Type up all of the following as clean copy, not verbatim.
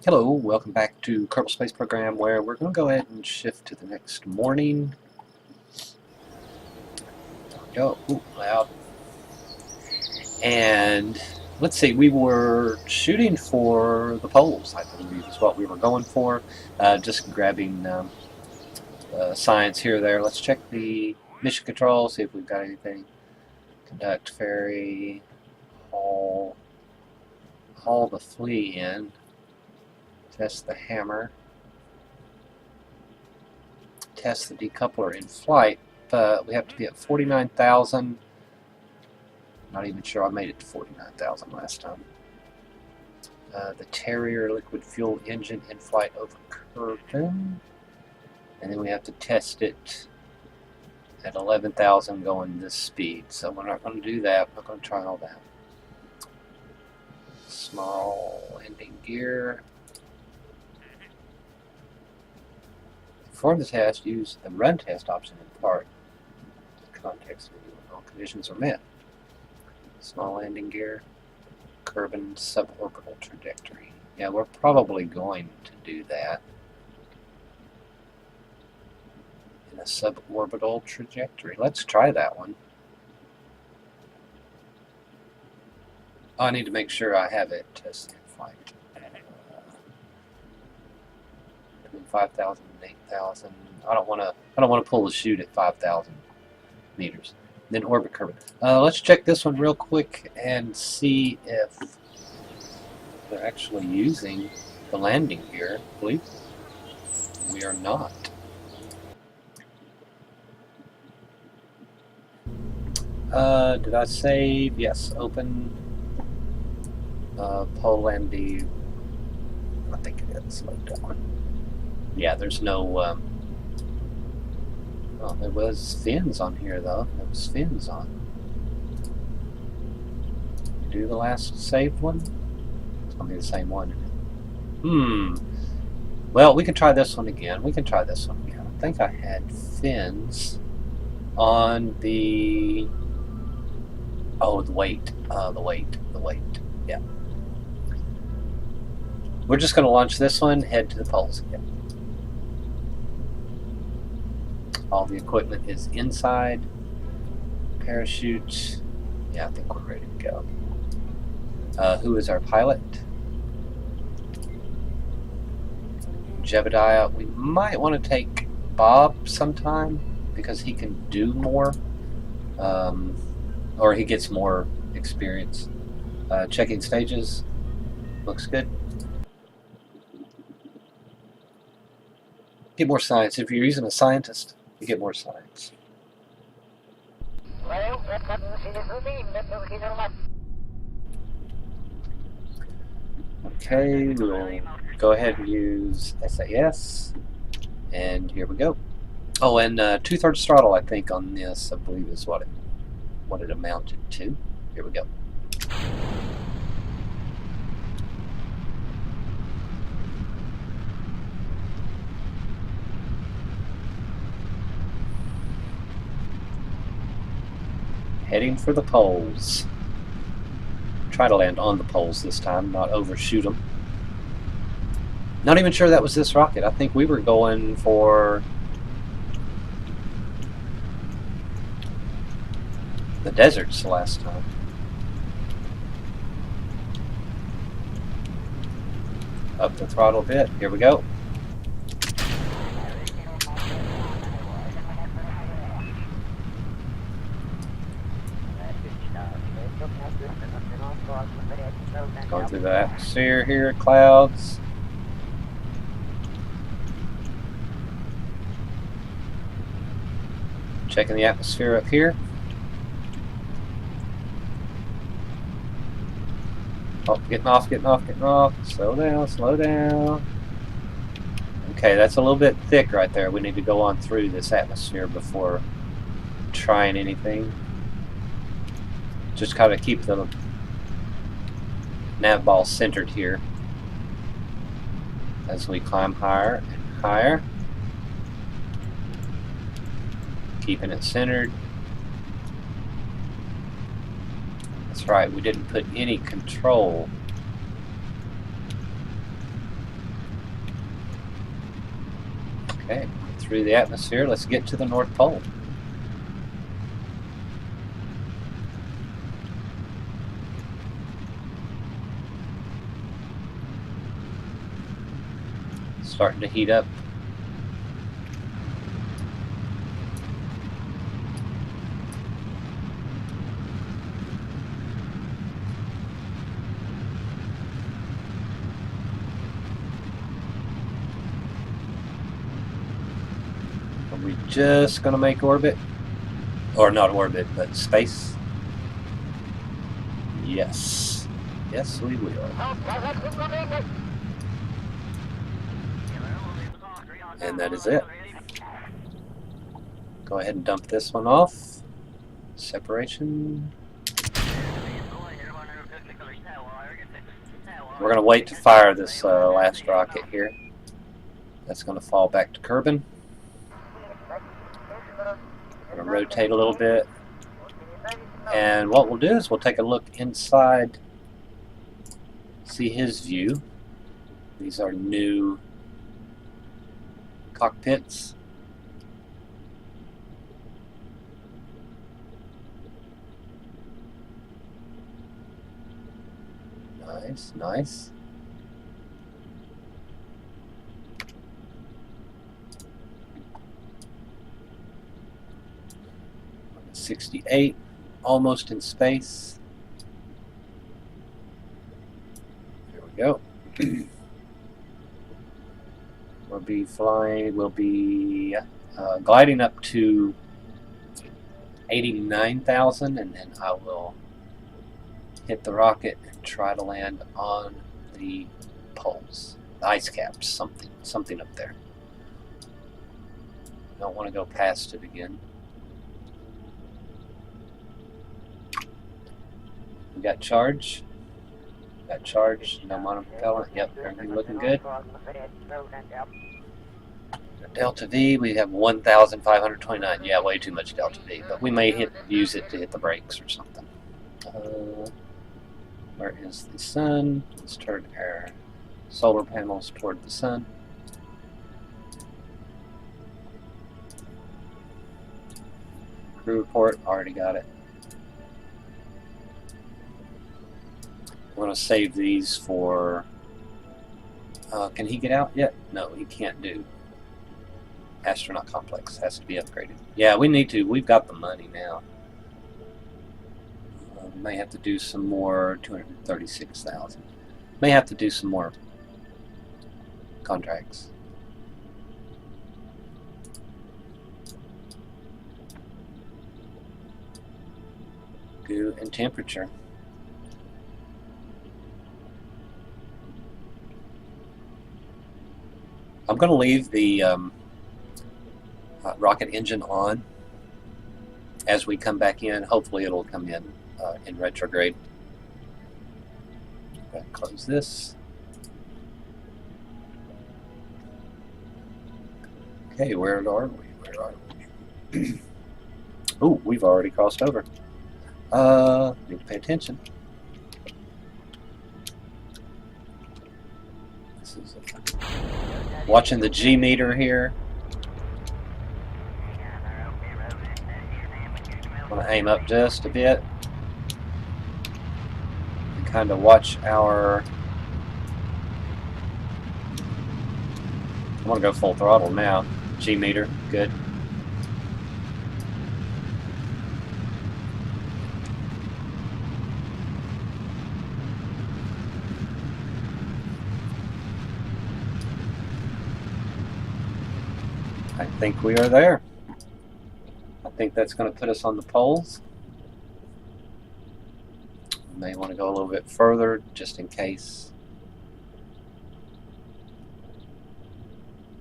Hello, welcome back to Kerbal Space Program, where we're going to go ahead and shift to the next morning. There we go. Ooh, loud. And let's see, we were shooting for the poles, I believe is what we were going for. Just grabbing science here or there. Let's check the mission control, see if we've got anything. Conduct ferry, haul the flea in. Test the hammer. Test the decoupler in flight, but we have to be at 49,000. Not even sure I made it to 49,000 last time. The Terrier liquid fuel engine in flight over Kerbals. And then we have to test it at 11,000 going this speed. So we're not going to do that. We're not going to try all that. Small landing gear. Perform the test, use the run test option in part. Context menu when all conditions are met. Small landing gear. Kerbal suborbital trajectory. Yeah, we're probably going to do that. In a suborbital trajectory. Let's try that one. Oh, I need to make sure I have it tested in flight. Between 5,000 and 8,000. I don't want to pull the chute at 5,000 meters. Then orbit Kerbal. Let's check this one real quick and see if they're actually using the landing gear. I believe we are not. Did I save? Yes. Open. Polandy. I think it is. Slow down. Yeah, there's no. Well, there was fins on here though. There was fins on. Do the last saved one. It's gonna be the same one. Well, we can try this one again. I think I had fins on the. Oh, the weight. The weight. Yeah. We're just going to launch this one, head to the poles again. All the equipment is inside. Parachute. Yeah, I think we're ready to go. Who is our pilot? Jebediah. We might want to take Bob sometime because he can do more. Or he gets more experience. Checking stages. Looks good. Get more science. If you're using a scientist, you get more science. Okay, we'll go ahead and use SAS. And here we go. Oh, and 2/3 throttle, I think, on this, I believe, is what it amounted to. Here we go. Heading for the poles. Try to land on the poles this time, not overshoot them. Not even sure that was this rocket. I think we were going for the deserts last time. Up the throttle a bit. Here we go. Going through the atmosphere here, clouds. Checking the atmosphere up here. Oh, getting off. Slow down. Okay, that's a little bit thick right there. We need to go on through this atmosphere before trying anything. Just kind of keep the NavBall centered here as we climb higher and higher. Keeping it centered. That's right, we didn't put any control Okay, through the atmosphere, let's get to the North Pole. Starting to heat up. Are we just gonna make orbit? Or not orbit, but space? Yes. Yes, we will. And that is it. Go ahead and dump this one off. Separation. We're going to wait to fire this last rocket here. That's going to fall back to Kerbin. We're going to rotate a little bit. And what we'll do is we'll take a look inside, see his view. These are new cockpits. Nice, nice. .68, almost in space. There we go. We'll be flying, we'll be gliding up to 89,000, and then I will hit the rocket and try to land on the poles, the ice caps, something up there. Don't want to go past it again. We got charge. Got charge. No monopropellant. Yep, everything looking good. Delta V, we have 1,529. Yeah, way too much Delta V, but we may use it to hit the brakes or something. Where is the sun? Let's turn our solar panels toward the sun. Crew report, already got it. We're going to save these for... can he get out yet? No, he can't do. Astronaut complex has to be upgraded. Yeah, we need to. We've got the money now. May have to do some more. 236,000. May have to do some more contracts. Goo and temperature. I'm going to leave the rocket engine on as we come back in. Hopefully it'll come in retrograde. Go ahead and close this. Okay, where are we? Where are we? Oh, we've already crossed over. Need to pay attention. This is watching the G meter here. I'm going to aim up just a bit and kind of watch our... I want to go full throttle now. G meter, good. I think we are there. I think that's going to put us on the poles. We may want to go a little bit further just in case.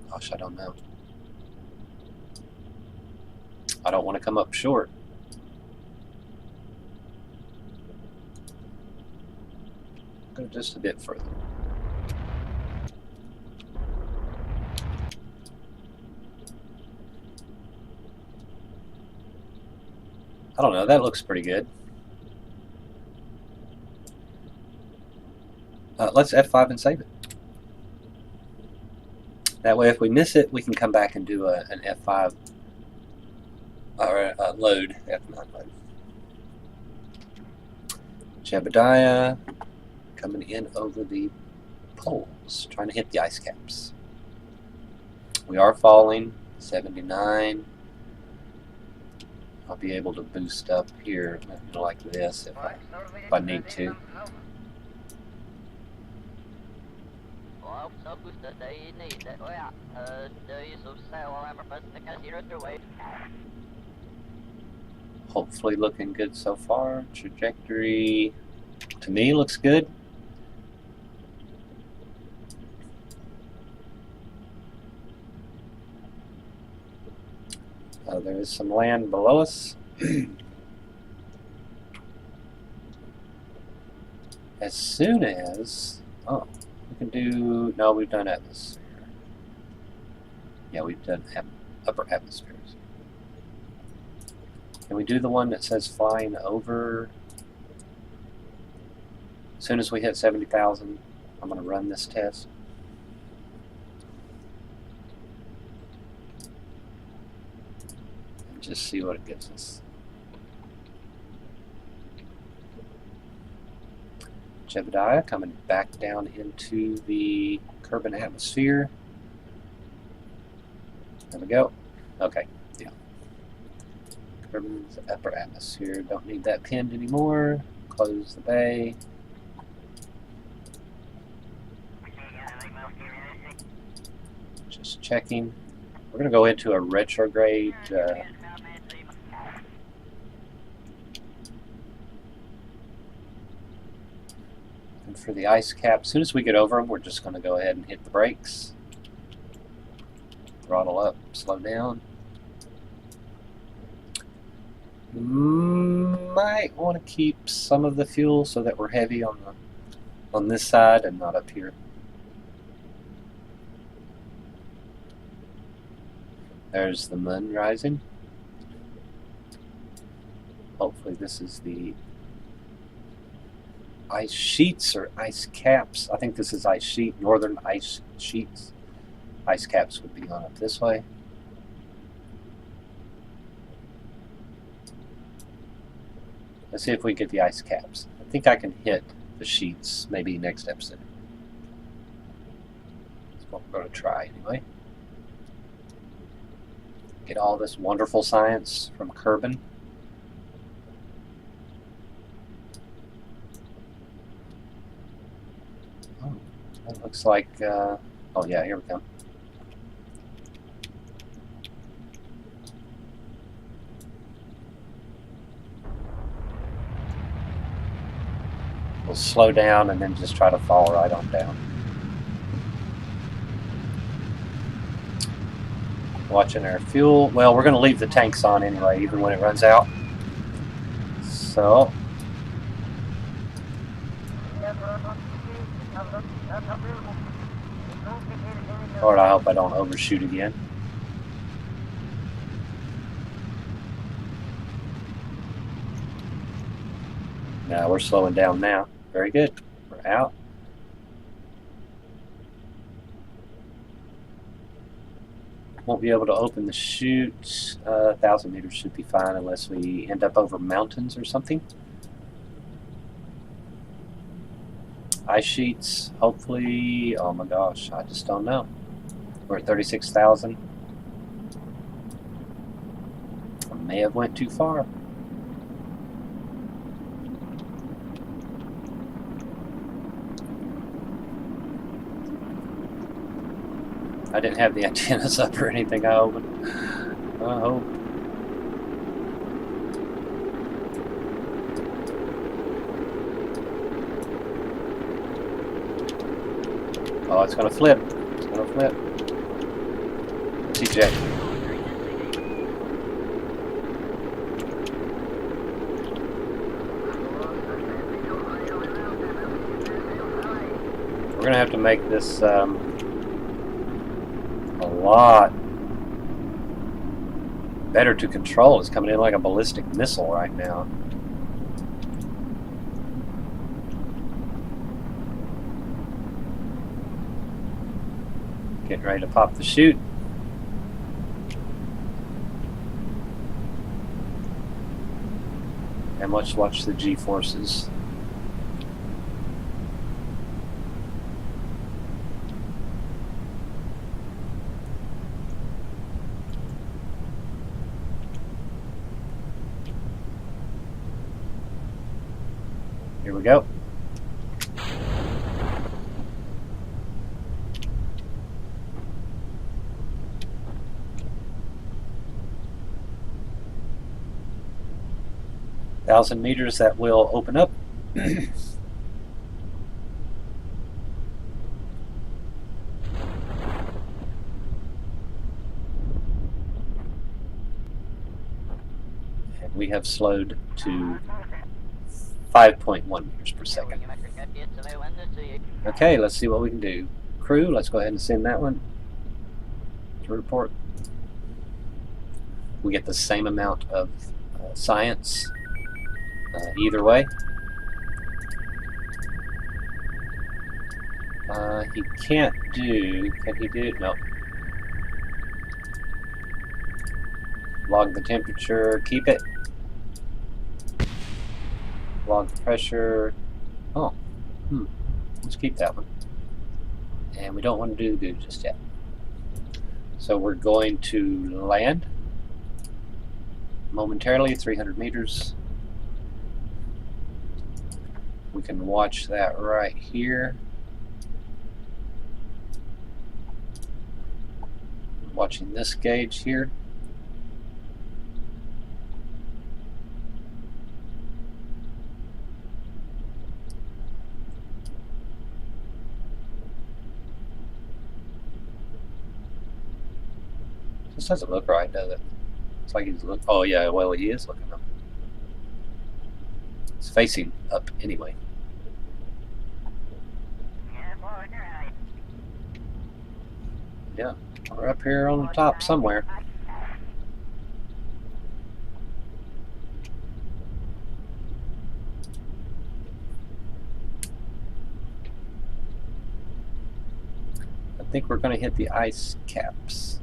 Gosh, I don't know. I don't want to come up short. Go just a bit further. I don't know, that looks pretty good. Let's F5 and save it. That way, if we miss it, we can come back and do an F5 or a load, F9 load. Jebediah coming in over the poles, trying to hit the ice caps. We are falling, 79. I'll be able to boost up here, like this, if I need to. Hopefully looking good so far. Trajectory, to me, looks good. There is some land below us. As soon as, oh, we can do, no, we've done atmosphere. Yeah, we've done upper atmospheres. Can we do the one that says flying over? As soon as we hit 70,000, I'm going to run this test. And just see what it gives us. Jebediah coming back down into the Kerbal atmosphere. There we go. Okay, yeah. Kerbal's upper atmosphere. Don't need that pinned anymore. Close the bay. Just checking. We're going to go into a retrograde. And for the ice cap, as soon as we get over them, we're just going to go ahead and hit the brakes. Throttle up, slow down. Might want to keep some of the fuel so that we're heavy on this side and not up here. There's the moon rising. Hopefully this is the ice sheets or ice caps. I think this is ice sheet, northern ice sheets. Ice caps would be on up this way. Let's see if we get the ice caps. I think I can hit the sheets maybe next episode. That's what we're going to try anyway. Get all this wonderful science from Kerbal. Oh, that looks like, oh yeah, here we go. We'll slow down and then just try to fall right on down. Watching our fuel. Well, we're going to leave the tanks on anyway, even when it runs out. So, Lord, I hope I don't overshoot again. Now we're slowing down now. Very good. We're out. Won't be able to open the chute. 1,000 meters should be fine unless we end up over mountains or something. Ice sheets, hopefully. Oh my gosh, I just don't know. We're at 36,000. I may have went too far. I didn't have the antennas up or anything, I hope. Oh, it's going to flip. It's going to flip. TJ. We're going to have to make this a lot better to control. It's coming in like a ballistic missile right now. Getting ready to pop the chute. And let's watch the G-forces. Here we go. Thousand meters, that will open up. And we have slowed to 5.1 meters per second. Okay, let's see what we can do. Crew, let's go ahead and send that one to report. We get the same amount of science either way. He can't do, can he do? No. Log the temperature, keep it. Log the pressure. Oh, let's keep that one. And we don't want to do the good just yet. So we're going to land momentarily, 300 meters. We can watch that right here. Watching this gauge here. This doesn't look right, does it? It's like he's looking. Oh yeah, well he is looking up. It's facing up anyway. Yeah, we're up here on the top somewhere. I think we're going to hit the ice caps.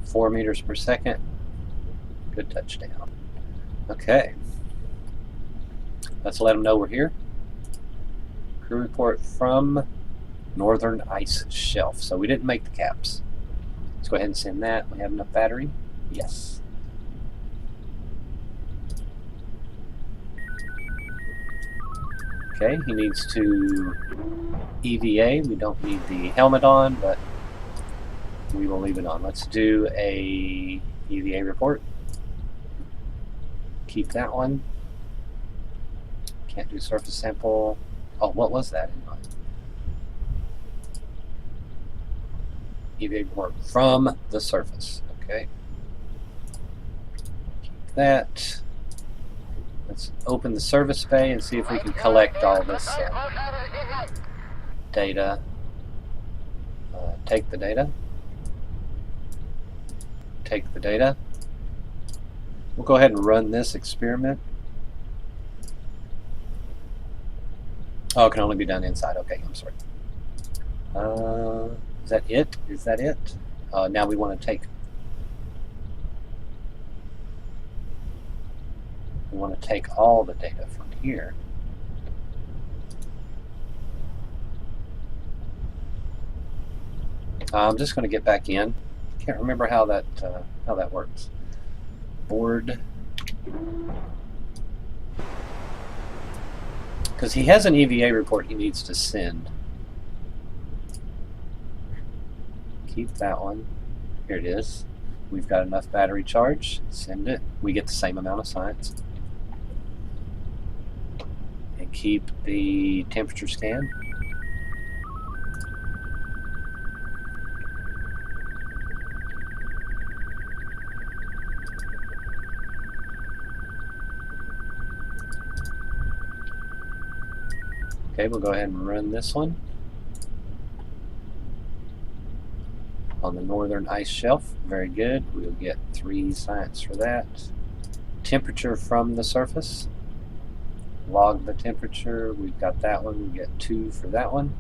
Four meters per second. Good touchdown. Okay. Let's let them know we're here. Crew report from Northern Ice Shelf. So we didn't make the caps. Let's go ahead and send that. We have enough battery? Yes. Okay, he needs to EVA. We don't need the helmet on, but we will leave it on. Let's do a EVA report. Keep that one. Can't do surface sample. Oh, what was that? EVA report from the surface. Okay. Keep that. Let's open the service bay and see if we can collect all this data. Take the data. Take the data. We'll go ahead and run this experiment. Oh, it can only be done inside. Okay, I'm sorry. Is that it? Is that it? Now we want to take. We want to take all the data from here. I'm just going to get back in. Can't remember how that works. Board, because he has an EVA report he needs to send. Keep that one. Here it is. We've got enough battery charge. Send it. We get the same amount of science. And keep the temperature scan. Okay, we'll go ahead and run this one. on the northern ice shelf. Very good. We'll get 3 science for that. Temperature from the surface. Log the temperature. We've got that one. We get 2 for that one.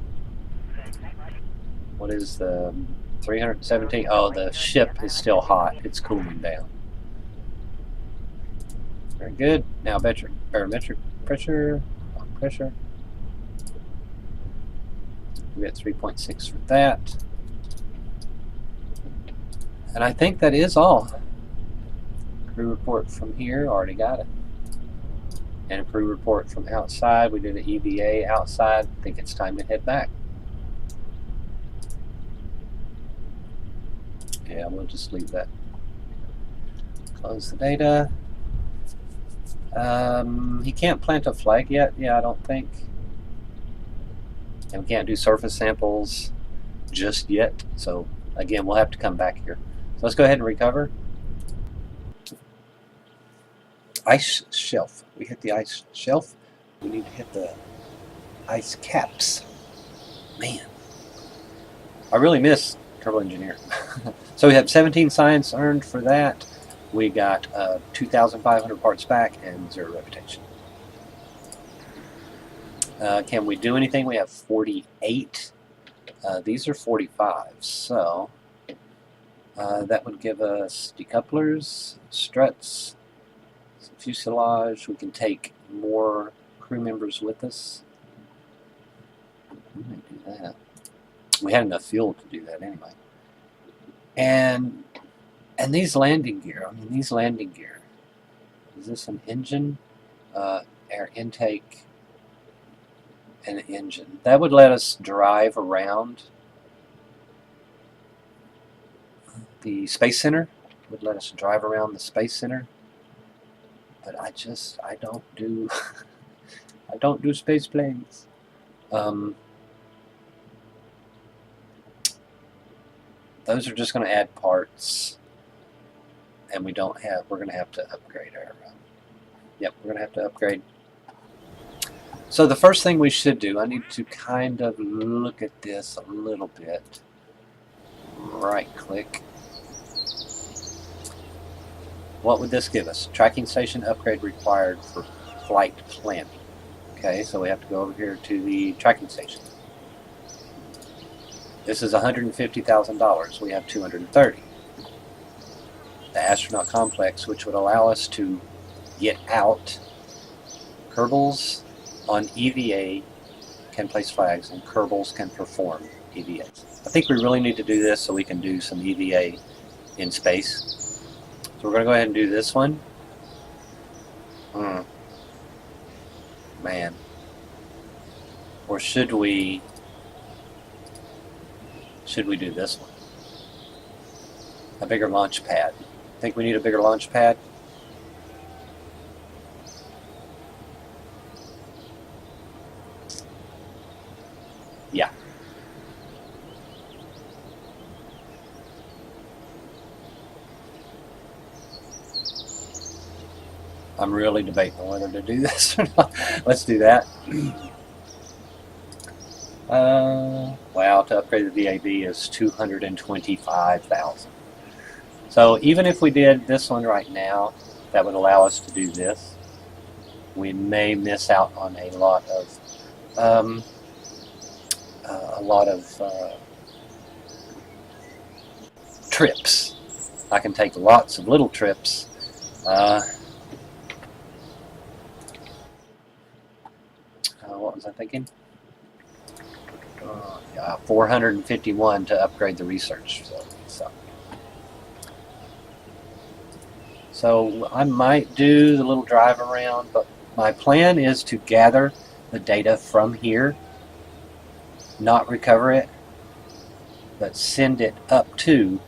What is the 317? Oh, the ship is still hot. It's cooling down. Very good. Now barometric pressure. We get 3.6 for that. And I think that is all. Crew report from here, already got it. And a crew report from outside. We did an EVA outside. I think it's time to head back. Yeah, we'll just leave that. Close the data. He can't plant a flag yet. Yeah, I don't think. And we can't do surface samples just yet. So again, we'll have to come back here. So let's go ahead and recover. Ice shelf. We hit the ice shelf. We need to hit the ice caps. Man, I really miss Kerbal Engineer. So we have 17 science earned for that. We got 2,500 parts back and 0 reputation. Can we do anything? We have 48. These are 45. So that would give us decouplers, struts, some fuselage. We can take more crew members with us. We may do that. We had enough fuel to do that anyway. And these landing gear, I mean, these landing gear, is this an engine, air intake, and an engine? That would let us drive around the Space Center, would let us drive around the Space Center, but I don't do, I don't do space planes. Those are just going to add parts. And we don't have, we're going to have to upgrade our, yep, we're going to have to upgrade. So the first thing we should do, I need to kind of look at this a little bit. Right click. What would this give us? Tracking station upgrade required for flight planning. Okay, so we have to go over here to the tracking station. This is $150,000. We have 230. The astronaut complex, which would allow us to get out. Kerbals on EVA can place flags, and Kerbals can perform EVAs. I think we really need to do this so we can do some EVA in space. So we're going to go ahead and do this one. Man. Or should we do this one? A bigger launch pad. Think we need a bigger launch pad? Yeah. I'm really debating on whether to do this or not. Let's do that. Wow, to upgrade the VAB is $225,000. So even if we did this one right now, that would allow us to do this. We may miss out on a lot of trips. I can take lots of little trips. What was I thinking? Yeah, 451 to upgrade the research. So I might do the little drive around, but my plan is to gather the data from here, not recover it, but send it up to.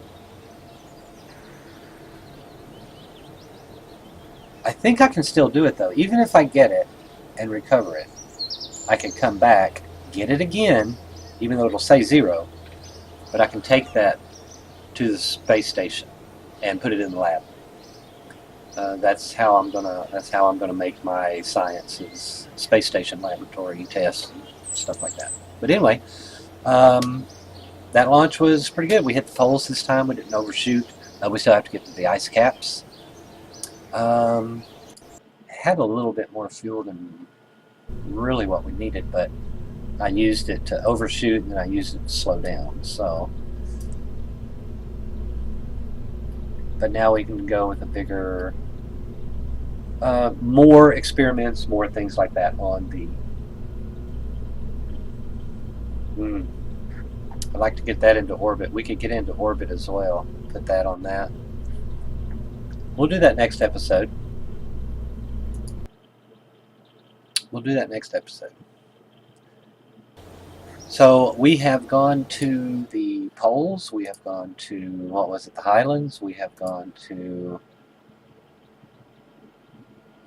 I think I can still do it though. Even if I get it and recover it, I can come back, get it again, even though it'll say 0, but I can take that to the space station and put it in the lab. That's how I'm gonna make my sciences space station laboratory tests and stuff like that. But anyway, that launch was pretty good. We hit the poles this time. We didn't overshoot. We still have to get to the ice caps. Had a little bit more fuel than really what we needed, but I used it to overshoot and then I used it to slow down. So, but now we can go with a bigger, more experiments, more things like that on the. I'd like to get that into orbit. We could get into orbit as well. Put that on that. We'll do that next episode. So we have gone to the poles. We have gone to, what was it, the highlands. We have gone to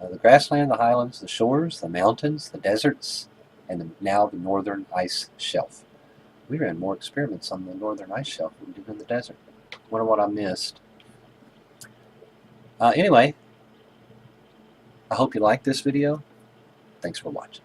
the grassland, the highlands, the shores, the mountains, the deserts, and now the northern ice shelf. We ran more experiments on the northern ice shelf than we did in the desert. Wonder what I missed. Anyway, I hope you liked this video. Thanks for watching.